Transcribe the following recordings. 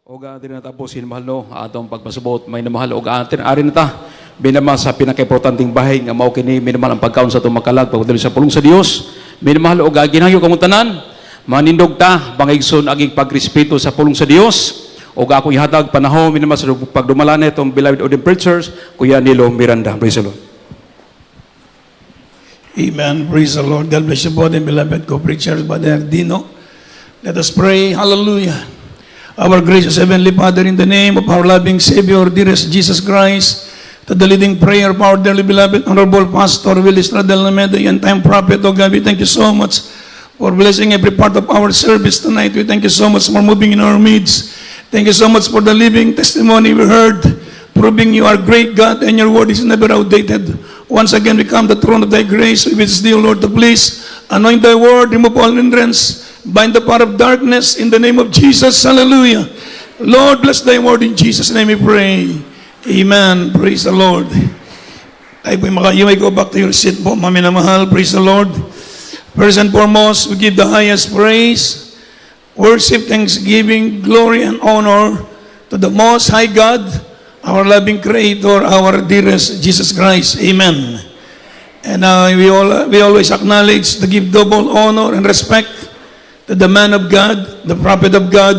O atin na tapusin, mahal no, atong pagpasabot, may namahal, o atin, arin na ta, binama sa pinaka-importanting bahay, nga mao kini minamahal ang pagkaon sa itong makalag, pagdali sa pulong sa Dios, minamahal, o ginhayo kamutanan, manindog ta, bangigson, aging pagrespeto sa pulong sa Dios, o ako ihatag panahon, minamahal sa pagdumalan itong beloved audience preachers, Kuya Nilo Miranda. Praise the Lord. Amen. Praise the Lord. God bless you both and beloved co-preachers, Brother Dino. Let us pray. Hallelujah. Our gracious Heavenly Father, in the name of our loving Savior, dearest Jesus Christ, to the leading prayer of our dearly beloved Honorable Pastor Willis Radel Nameda, and time prophet, oh God, we thank you so much for blessing every part of our service tonight. We thank you so much for moving in our midst. Thank you so much for the living testimony we heard, proving you are great God and your word is never outdated. Once again, we come to the throne of thy grace. We beseech thee, O Lord, to please anoint thy word, remove all hindrance, bind the power of darkness in the name of Jesus. Hallelujah. Lord, bless thy word in Jesus' name we pray. Amen. Praise the Lord. Ay po, you may go back to your seat po, mami na mahal. Praise the Lord. First and foremost, we give the highest praise, worship, thanksgiving, glory, and honor to the Most High God, our loving Creator, our dearest Jesus Christ. Amen. And we always acknowledge to give double honor and respect to the man of God, the prophet of God,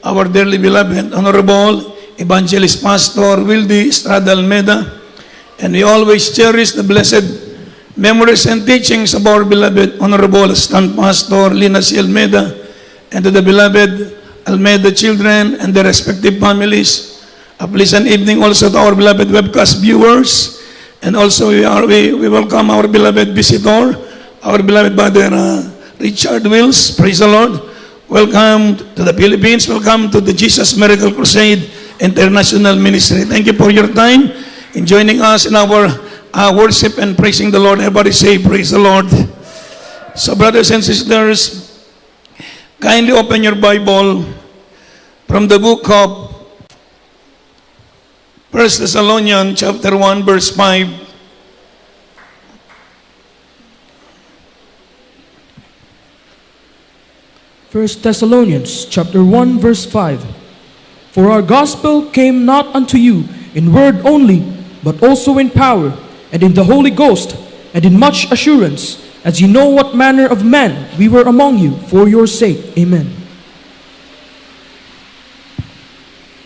our dearly beloved, Honorable Evangelist Pastor Wildy Estrada Almeida. And we always cherish the blessed memories and teachings of our beloved Honorable Assistant Pastor Lina C. Almeida, and to the beloved Almeida children and their respective families. A pleasant evening also to our beloved webcast viewers. And also we welcome our beloved visitor, our beloved Brother Richard Wills. Praise the Lord. Welcome to the Philippines. Welcome to the Jesus Miracle Crusade International Ministry. Thank you for your time in joining us in our worship and praising the Lord. Everybody say, praise the Lord. So brothers and sisters, kindly open your Bible from the book of 1 Thessalonians chapter 1 verse 5. First Thessalonians chapter 1 verse 5. For our gospel came not unto you in word only, but also in power, and in the Holy Ghost, and in much assurance, as ye know what manner of men we were among you for your sake. Amen.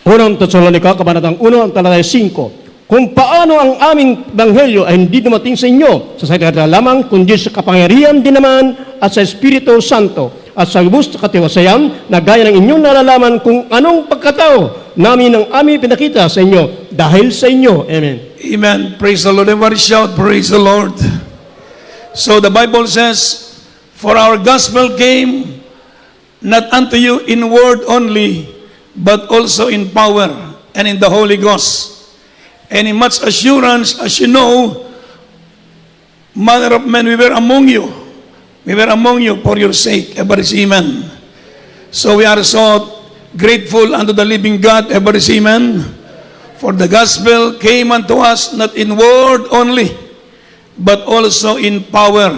Unang Tesalonika, kabanatang 1, talatay 5. Kung paano ang aming banghelyo ay hindi dumating sa inyo sa salita lamang, kundi sa kapangyarihan din naman at sa Espiritu Santo at sa lubos na katiwasayan na gaya ng inyong nalalaman kung anong pagkatao namin ang aming pinakita sa inyo dahil sa inyo. Amen. Amen. Praise the Lord. Everybody shout, praise the Lord. So the Bible says, for our gospel came not unto you in word only, but also in power and in the Holy Ghost, and in much assurance, as you know, manner of men we were among you. We were among you for your sake. Everybody say amen. So we are so grateful unto the living God. Everybody say amen. For the gospel came unto us not in word only, but also in power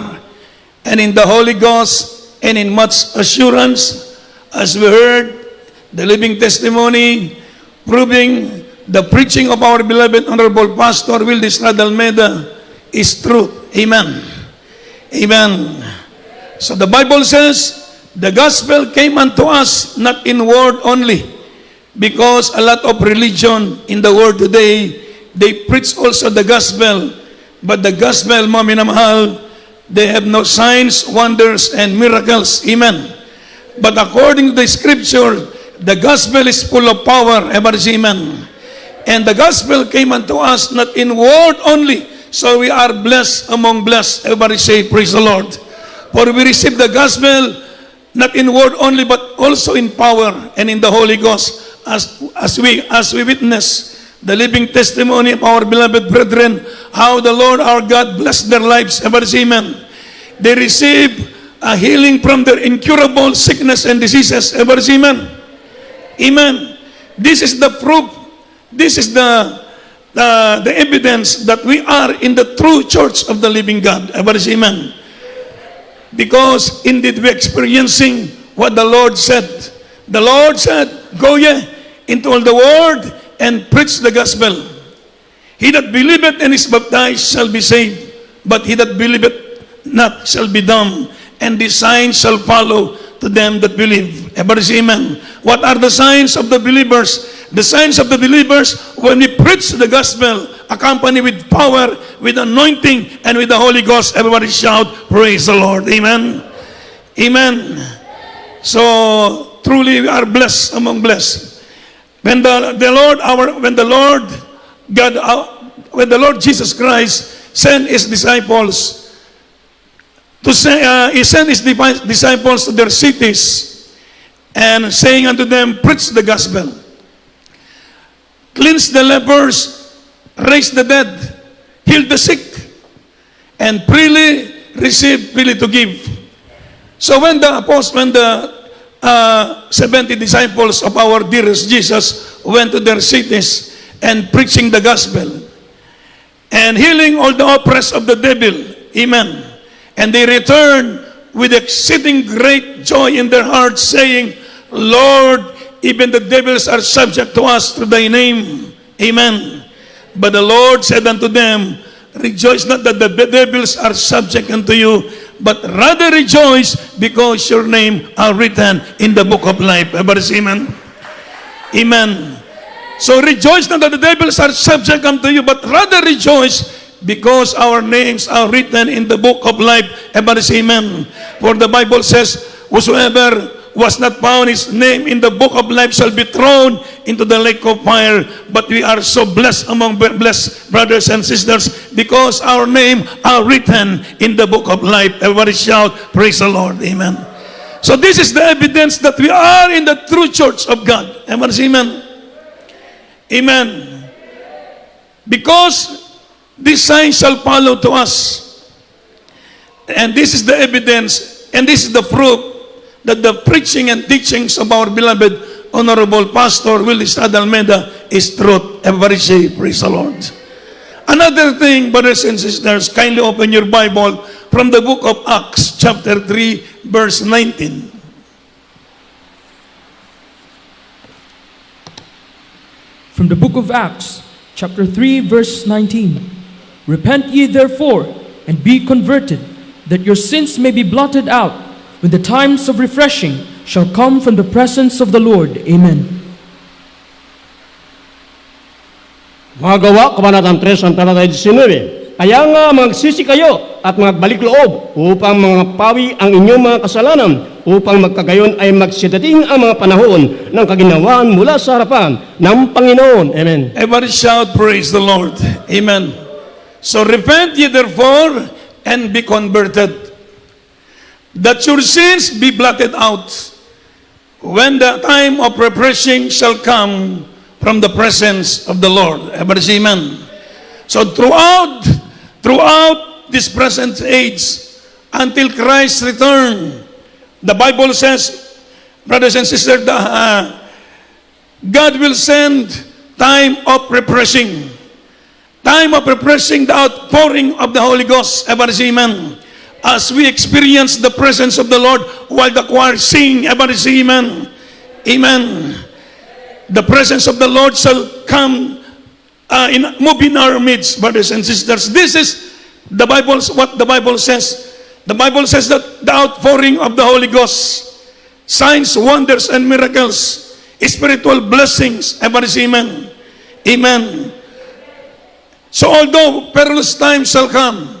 and in the Holy Ghost and in much assurance, as we heard the living testimony proving the preaching of our beloved Honorable Pastor Wildy Estrada Almeida is truth. Amen. Amen. So the Bible says, the gospel came unto us not in word only, because a lot of religion in the world today, they preach also the gospel, but the gospel, mami na mahal, they have no signs, wonders, and miracles. Amen. But according to the scripture, the gospel is full of power. Everybody say amen. And the gospel came unto us not in word only, so we are blessed among blessed. Everybody say, praise the Lord. For we receive the gospel not in word only, but also in power and in the Holy Ghost, as we witness the living testimony of our beloved brethren, how the Lord our God blessed their lives. Everybody say amen. They receive a healing from their incurable sickness and diseases. Everybody say amen. Amen. This is the proof. This is the evidence that we are in the true church of the living God. Everybody say amen. Because indeed we're experiencing what the Lord said. The Lord said, go ye into all the world and preach the gospel. He that believeth and is baptized shall be saved, but he that believeth not shall be damned. And the signs shall follow to them that believe. Everybody say amen. What are the signs of the believers? The signs of the believers, when we preach the gospel, accompanied with power, with anointing, and with the Holy Ghost. Everybody shout, praise the Lord. Amen. Amen. So truly we are blessed among blessed. When the Lord Jesus Christ sent his disciples he sent his disciples to their cities and saying unto them, preach the gospel, cleanse the lepers, raise the dead, heal the sick, and freely receive, freely to give. So when the 70 disciples of our dearest Jesus went to their cities and preaching the gospel and healing all the oppressed of the devil, amen, and they returned with exceeding great joy in their hearts, saying, Lord, even the devils are subject to us through thy name, amen. But the Lord said unto them, rejoice not that the devils are subject unto you, but rather rejoice because your name are written in the book of life. Everybody say amen. Amen. So rejoice not that the devils are subject unto you, but rather rejoice because our names are written in the book of life. Everybody say amen. For the Bible says, whosoever was not found his name in the book of life shall be thrown into the lake of fire. But we are so blessed among blessed brothers and sisters because our name are written in the book of life. Everybody shout, praise the Lord. Amen. So this is the evidence that we are in the true church of God. Everybody say amen. Amen. Because these signs shall follow to us. And this is the evidence, and this is the proof that the preaching and teachings of our beloved Honorable Pastor Willis Almeida is truth. Everybody say, praise the Lord. Another thing, brothers and sisters, kindly open your Bible from the book of Acts, chapter 3, verse 19. From the book of Acts, chapter 3, verse 19. Repent ye therefore, and be converted, that your sins may be blotted out, when the times of refreshing shall come from the presence of the Lord. Amen. Mga gawa, Kabanatang 3, ang talatay 19. Kaya nga magsisi kayo at magbalik loob upang mapawi ang inyong mga kasalanan, upang magkagayon ay magsidating ang mga panahon ng kaginawaan mula sa harapan ng Panginoon. Amen. Everybody shout, praise the Lord. Amen. So repent ye therefore and be converted, that your sins be blotted out, when the time of refreshing shall come from the presence of the Lord. Everybody say amen. So throughout this present age, until Christ's return, the Bible says, brothers and sisters, God will send time of refreshing. Time of refreshing, the outpouring of the Holy Ghost. Everybody say amen. As we experience the presence of the Lord while the choir sing, everybody say amen. Amen. The presence of the Lord shall come move in our midst, brothers and sisters. This is the Bible, what the Bible says. The Bible says that the outpouring of the Holy Ghost, signs, wonders, and miracles, spiritual blessings. Everybody say amen. Amen. So although perilous times shall come,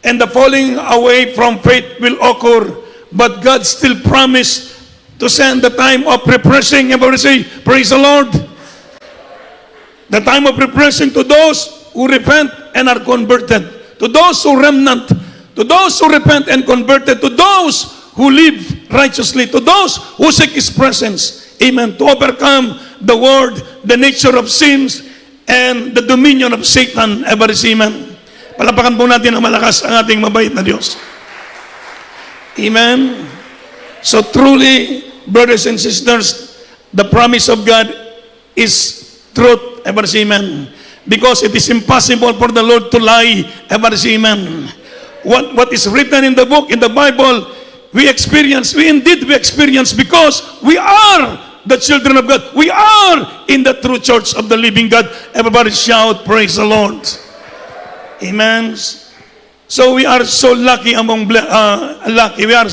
and the falling away from faith will occur, but God still promised to send the time of refreshing. Everybody say, praise the Lord. The time of refreshing to those who repent and are converted, to those who remnant, to those who repent and converted, to those who live righteously, to those who seek His presence. Amen. To overcome the world, the nature of sins, and the dominion of Satan. Everybody say amen. Palapakan po natin ang malakas ang ating mabait na Diyos. Amen. So truly, brothers and sisters, the promise of God is truth. Everybody say amen. Because it is impossible for the Lord to lie. Everybody say amen. What is written in the book, in the Bible, we experience because we are the children of God. We are in the true church of the living God. Everybody shout, praise the Lord. Amen. So we are so lucky among lucky. We are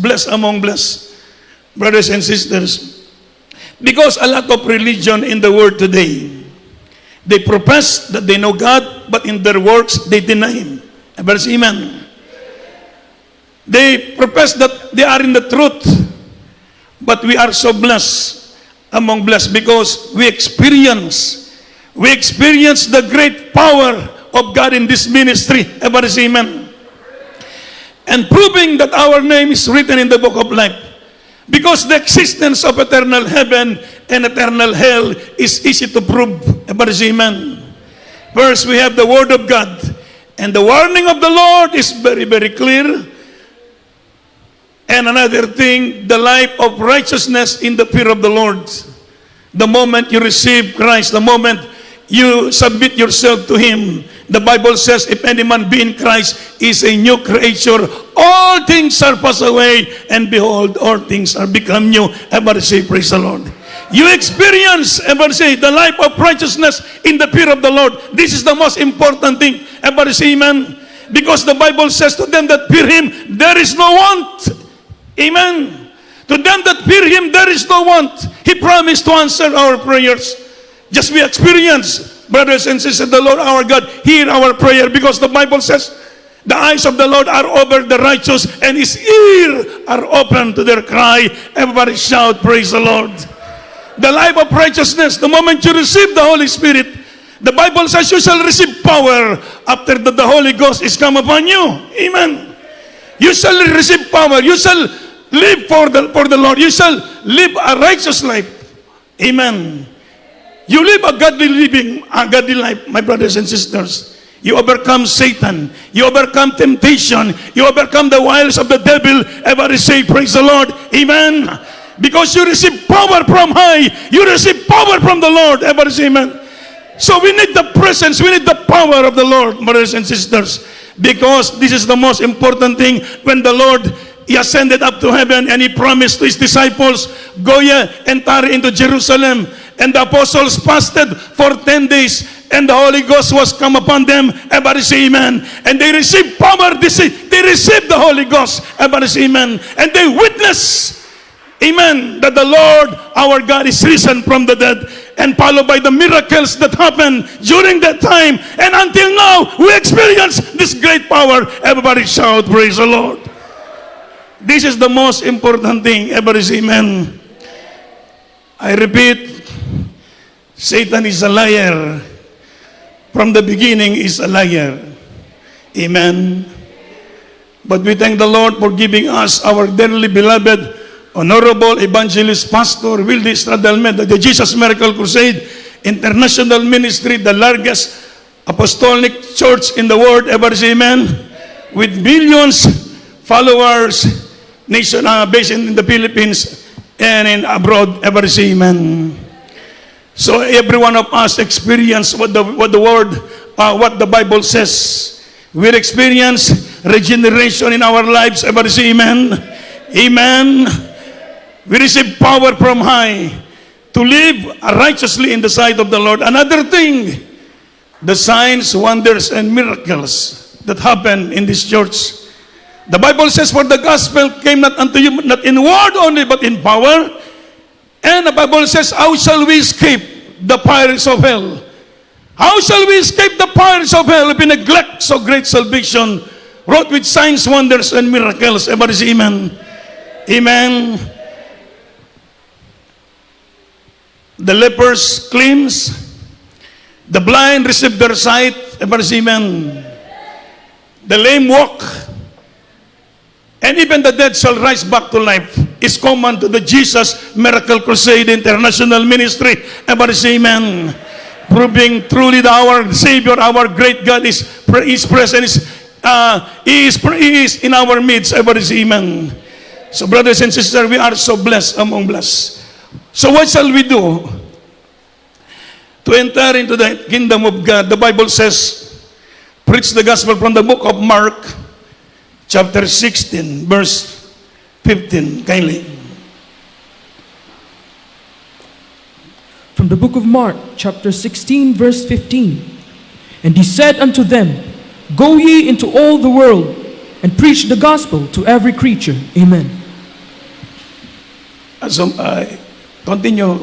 blessed among blessed, brothers and sisters. Because a lot of religion in the world today, they profess that they know God, but in their works they deny Him. Everybody say amen. They profess that they are in the truth, but we are so blessed among blessed because we experience the great power of God in this ministry. Everybody say amen. And proving that our name is written in the book of life. Because the existence of eternal heaven and eternal hell is easy to prove. Everybody say amen. First, we have the word of God. And the warning of the Lord is very, very clear. And another thing, the life of righteousness in the fear of the Lord. The moment you receive Christ, the moment you submit yourself to Him, the Bible says, if any man be in Christ, is a new creature. All things are passed away, and behold, all things are become new. Everybody say, praise the Lord. You experience, everybody say, the life of righteousness in the fear of the Lord. This is the most important thing. Everybody say amen. Because the Bible says to them that fear Him, there is no want. Amen. To them that fear Him, there is no want. He promised to answer our prayers. Just we experience, brothers and sisters, the Lord our God hear our prayer, because the Bible says, the eyes of the Lord are over the righteous, and His ear are open to their cry. Everybody shout, praise the Lord. The life of righteousness, the moment you receive the Holy Spirit, the Bible says you shall receive power after that the Holy Ghost is come upon you. Amen. You shall receive power. You shall live for the Lord. You shall live a righteous life. Amen. You live a godly life, my brothers and sisters. You overcome Satan. You overcome temptation. You overcome the wiles of the devil. Everybody say, praise the Lord. Amen. Because you receive power from high. You receive power from the Lord. Everybody say amen. So we need the presence. We need the power of the Lord, brothers and sisters. Because this is the most important thing. When the Lord, He ascended up to heaven and He promised to His disciples, go ye and tarry into Jerusalem. And the apostles fasted for 10 days. And the Holy Ghost was come upon them. Everybody say amen. And they received power. They received the Holy Ghost. Everybody say amen. And they witnessed, amen, that the Lord our God is risen from the dead. And followed by the miracles that happened during that time. And until now, we experience this great power. Everybody shout, praise the Lord. This is the most important thing. Everybody say amen. I repeat, Satan is a liar. From the beginning is a liar. Amen. But we thank the Lord for giving us our dearly beloved, Honorable Evangelist Pastor Wildy Estrada Almeida, the Jesus Miracle Crusade International Ministry, the largest apostolic church in the world. Ever say amen? With millions followers, nation based in the Philippines and in abroad. Ever say amen? So every one of us experience what the word, what the Bible says. We experience regeneration in our lives. Ever say amen? Amen. We receive power from high to live righteously in the sight of the Lord. Another thing, the signs, wonders, and miracles that happen in this church. The Bible says, for the gospel came not unto you, not in word only, but in power. And the Bible says, how shall we escape the fires of hell? How shall we escape the fires of hell if we neglect so great salvation, wrought with signs, wonders, and miracles? Everybody say amen. Amen. The lepers cleanse. The blind receive their sight. Everybody say amen. The lame walk. And even the dead shall rise back to life. Is common to the Jesus Miracle Crusade International Ministry. Everybody say amen. Proving truly that our Savior, our great God is present. He is in our midst. Everybody say amen. So brothers and sisters, we are so blessed among blessed. So what shall we do to enter into the kingdom of God? The Bible says, preach the gospel from the book of Mark, chapter 16, verse 15. Kindly. from the book of Mark, chapter 16, verse 15. And he said unto them, Go ye into all the world, and preach the gospel to every creature. Amen. So, continue.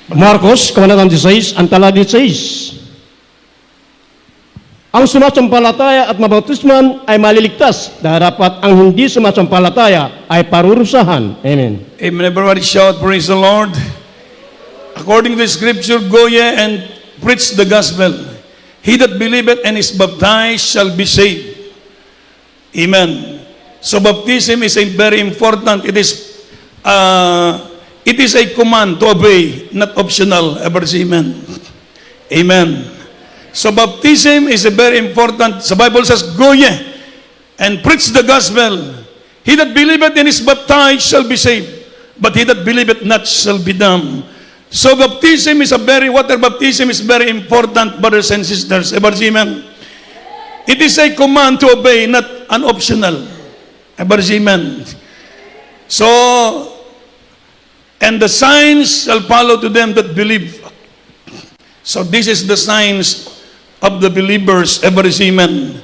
Marcos, Kabanatang 16, ang tala 16. Ang sumasampalataya at mabautisman ay maliligtas, dapat ang hindi sumasampalataya ay parurusahan. Amen. Amen. Everybody shout, praise the Lord. According to the scripture, go ye and preach the gospel. He that believeth and is baptized shall be saved. Amen. So baptism is a very important. It is a command to obey, not optional. Ever say amen. Amen. So baptism is a very important. The Bible says, go ye and preach the gospel. He that believeth and is baptized shall be saved, but he that believeth not shall be damned. So baptism is water baptism is very important, brothers and sisters. Ever say amen. It is a command to obey, not an optional. Ever say amen. So, and the signs shall follow to them that believe. So this is the signs of the believers. Ever say amen.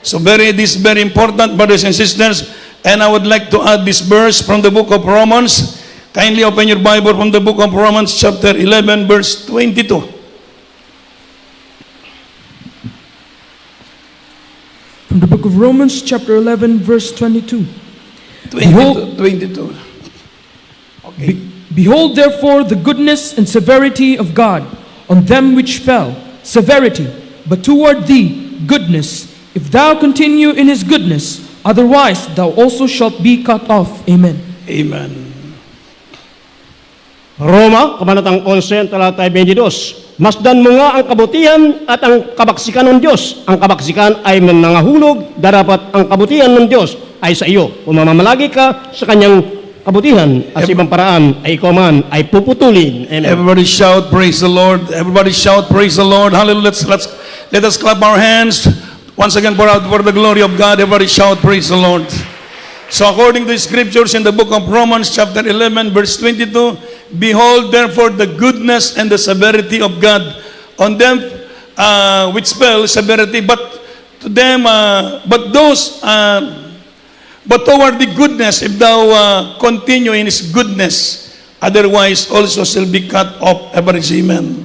So this is very important, brothers and sisters. And I would like to add this verse from the book of Romans. Kindly open your Bible from the book of Romans, chapter 11, verse 22. From the book of Romans, chapter 11, verse 22. 22. Okay. Behold therefore the goodness and severity of God on them which fell, severity, but toward thee goodness, if thou continue in his goodness, otherwise thou also shalt be cut off. Amen. Amen. Roma, Kabanatang 11, talata 22. Masdan mo nga ang kabutihan at ang kabaksikan ng Diyos. Ang kabaksikan ay nangahulog, darapat ang kabutihan ng Diyos ay sa iyo. Kung mamamalagi ka sa kanyang kabutihan at sa ibang paraan ay ikaw man ay puputulin. Amen. Everybody shout, praise the Lord. Everybody shout, praise the Lord. Hallelujah. Let us clap our hands. Once again, pour out for the glory of God. Everybody shout, praise the Lord. So according to the scriptures in the book of Romans, chapter 11, verse 22, behold therefore the goodness and the severity of God on them which fell, severity, but to them, but toward the goodness, if thou continue in his goodness, otherwise also shall be cut off. Ever say amen.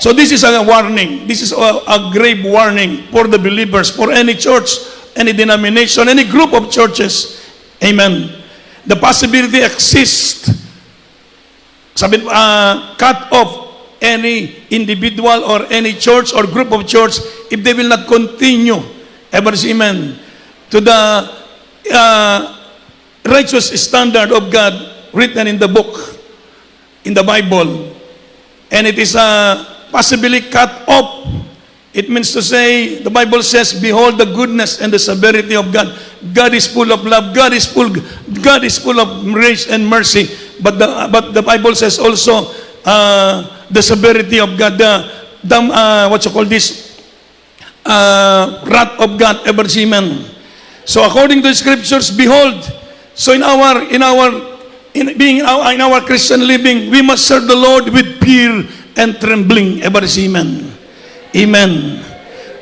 So this is a warning. This is a grave warning for the believers, for any church, any denomination, any group of churches. Amen. The possibility exists, cut off any individual or any church or group of church if they will not continue, ever say amen, to the righteous standard of God written in the book, in the Bible. And it is possibly cut off. It means to say, the Bible says, behold the goodness and the severity of God. God is full of love. God is full of grace and mercy. But the Bible says also the severity of God, wrath of God, ever see amen. So according to the scriptures, behold, so in our Christian living, we must serve the Lord with fear and trembling, ever see amen. Amen.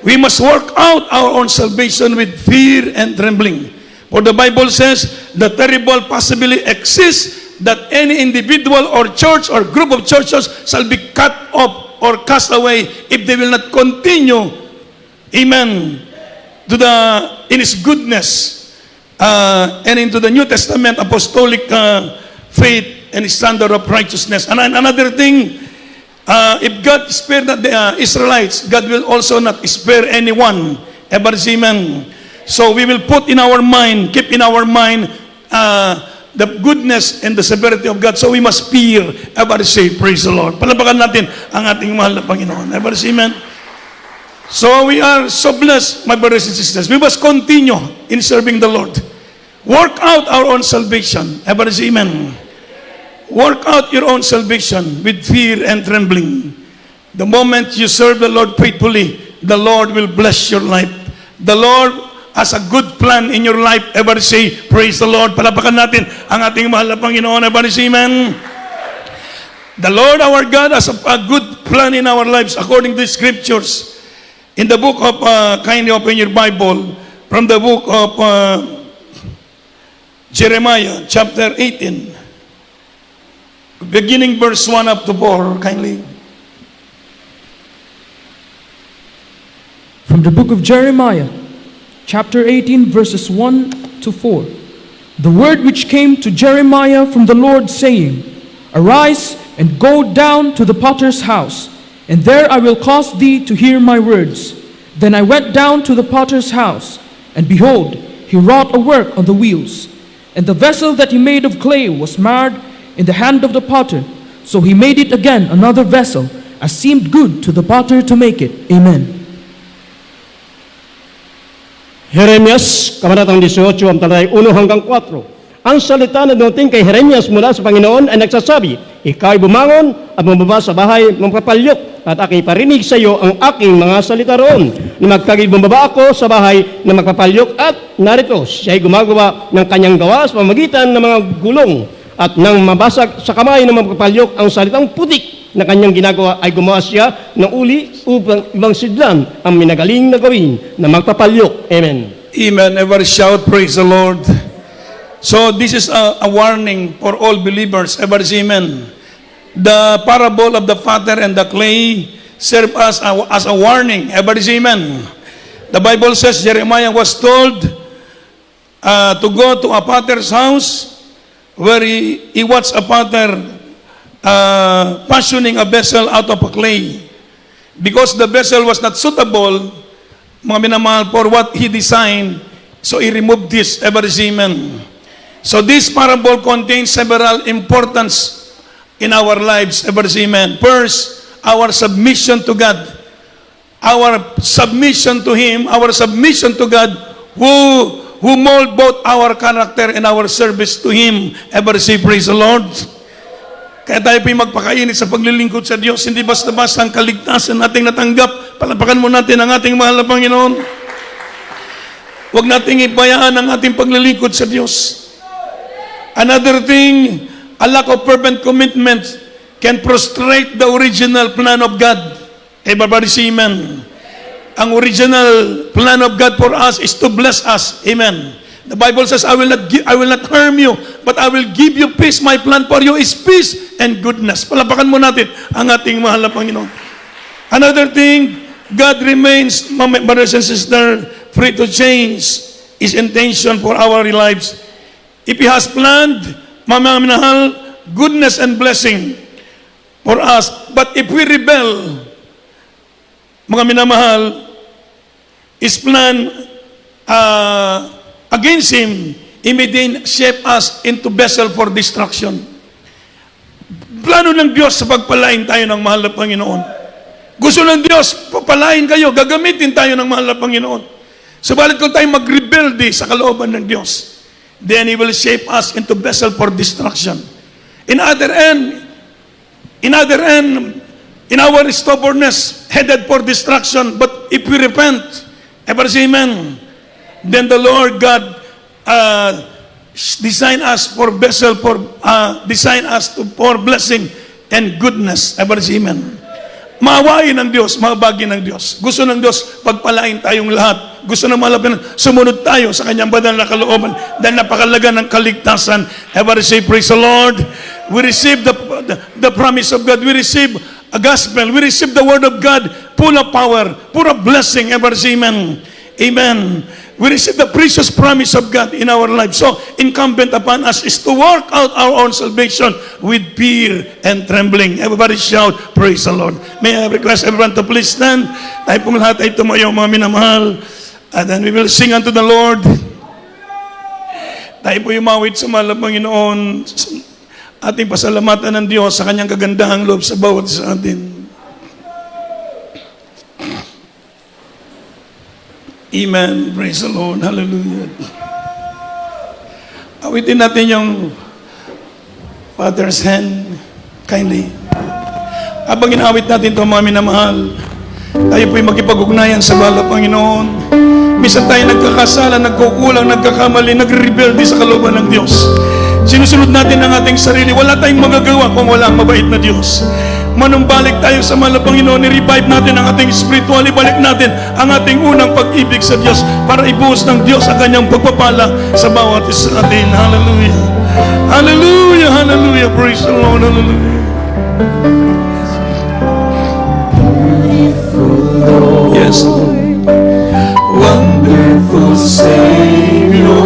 We must work out our own salvation with fear and trembling. For the Bible says, the terrible possibility exists that any individual or church or group of churches shall be cut off or cast away if they will not continue, amen, in his goodness and into the New Testament apostolic faith and standard of righteousness. And another thing, if God spared not the Israelites, God will also not spare anyone. Ever say amen. So we will put in our mind, keep in our mind the goodness and the severity of God. So we must fear. Ever say, praise the Lord. Palapakan natin ang ating mahal na Panginoon. Ever say amen. So we are so blessed, my brothers and sisters. We must continue in serving the Lord. Work out our own salvation. Ever say amen. Work out your own salvation with fear and trembling. The moment you serve the Lord faithfully, the Lord will bless your life. The Lord has a good plan in your life. Ever say, praise the Lord. Palapakan natin ang ating mahal na Panginoon. Ever say, amen. The Lord our God has a good plan in our lives according to the scriptures. In the book of, kindly open your Bible, from the book of Jeremiah, chapter 18, beginning verse 1 up to 4, kindly. From the book of Jeremiah, chapter 18, verses 1 to 4. The word which came to Jeremiah from the Lord, saying, Arise and go down to the potter's house, and there I will cause thee to hear my words. Then I went down to the potter's house, and behold, he wrought a work on the wheels. And the vessel that he made of clay was marred in the hand of the potter. So he made it again another vessel, as seemed good to the potter to make it. Amen. Jeremias, Kabanatang 18, ang talay 1 hanggang 4. Ang salita na dumating kay Jeremias mula sa Panginoon ay nagsasabi, Ikaw ay bumangon at bumaba sa bahay ng papalyok at aking parinig sa iyo ang aking mga salita roon. Na bumaba ako sa bahay ng magpapalyok at narito, siya ay gumagawa ng kanyang gawa sa pamagitan ng mga gulong at nang mabasag sa kamay ng magpapalyok ang salitang putik na kanyang ginagawa ay gumawa siya ng uli upang ibang sidlan ang minagaling na gawin na magpapalyok. Amen. Amen. Ever shout, praise the Lord. So this is a warning for all believers. Ever say amen. The parable of the potter and the clay serve us as a warning. Ever say amen. The Bible says Jeremiah was told to go to a potter's house where he watched a potter fashioning a vessel out of a clay. Because the vessel was not suitable, mga minamahal, for what he designed, so he removed this. Ever say amen. So this parable contains several importance in our lives. Ever say amen. First, our submission to God. Our submission to Him, our submission to God, who mold both our character and our service to Him. Ever say praise the Lord. Kaya tayo po'y magpakainit sa paglilingkod sa Diyos. Hindi basta-basta ang kaligtasan nating natanggap. Palapakan mo natin ang ating mahal na Panginoon. Huwag nating ibayaan ang ating paglilingkod sa Diyos. Another thing, a lack of fervent commitment can frustrate the original plan of God. Everybody say amen. Ang original plan of God for us is to bless us. Amen. The Bible says, I will not harm you, but I will give you peace. My plan for you is peace and goodness. Palapakan mo natin ang ating mahal na Panginoon. Another thing, God remains, brothers and sisters, free to change His intention for our lives. If He has planned, mga minahal, goodness and blessing for us. But if we rebel, mga minamahal, His plan against Him, He may then shape us into vessel for destruction. Plano ng Diyos sa pagpalain tayo ng mahal na Panginoon. Gusto ng Diyos, papalain kayo, gagamitin tayo ng mahal na Panginoon. Subalit kung tayo mag-rebelde sa kalooban ng Diyos, then He will shape us into vessel for destruction. In other end, in our stubbornness, headed for destruction, but if we repent, ever say amen, then the Lord God design us for vessel, design us for blessing and goodness. Ever say amen. Maawain ng Diyos, mabagi ng Diyos. Gusto ng Diyos, pagpalain tayong lahat. Gusto ng malapit, sumunod tayo sa kanyang banal na kalooban dahil napakalaga ng kaligtasan. Ever say, praise the Lord. We receive the promise of God. We receive a gospel. We receive the word of God, full of power, full of blessing. Ever say, amen. Amen. We receive the precious promise of God in our lives. So, incumbent upon us is to work out our own salvation with fear and trembling. Everybody shout, praise the Lord. May I request everyone to please stand. Tayo pong lahat ay tumayo, mga minamahal. And then we will sing unto the Lord. Tayo po umawit sa mahal na Panginoon. Ating pasalamatan ng Diyos sa kanyang kagandahang loob sa bawat sa atin. Amen. Praise the Lord. Hallelujah. Awitin natin yung Father's hand. Kindly. Habang inawit natin ito, mga minamahal, tayo po'y makipag-ugnayan sa mahal na Panginoon. Minsan tayo nagkakasala, nagkukulang, nagkakamali, nagre-rebelde sa kalooban ng Diyos. sinusunod natin ang ating sarili. Wala tayong magagawa kung wala ang mabait na Diyos. Manumbalik tayo sa mahal na Panginoon, i-revive natin ang ating spiritual, ibalik natin ang ating unang pag-ibig sa Diyos para ibuhos ng Diyos ang kanyang pagpapala sa bawat isa natin. Hallelujah. Hallelujah, hallelujah. Praise the Lord, hallelujah. Yes, Lord. Wonderful Savior,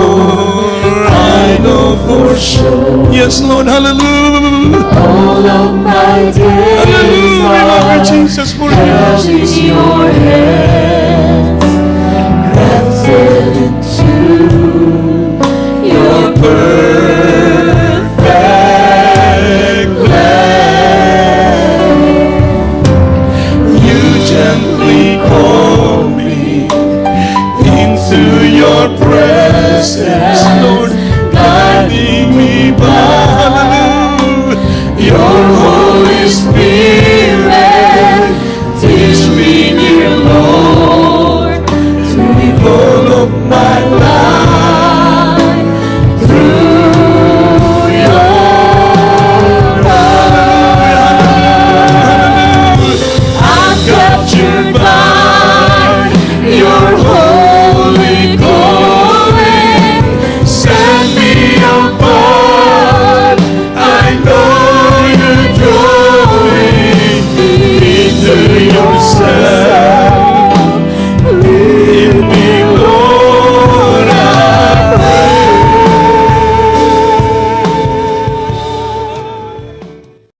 I know for sure. Yes, Lord, hallelujah. All of my days Hallelujah, Lord Jesus, for held in your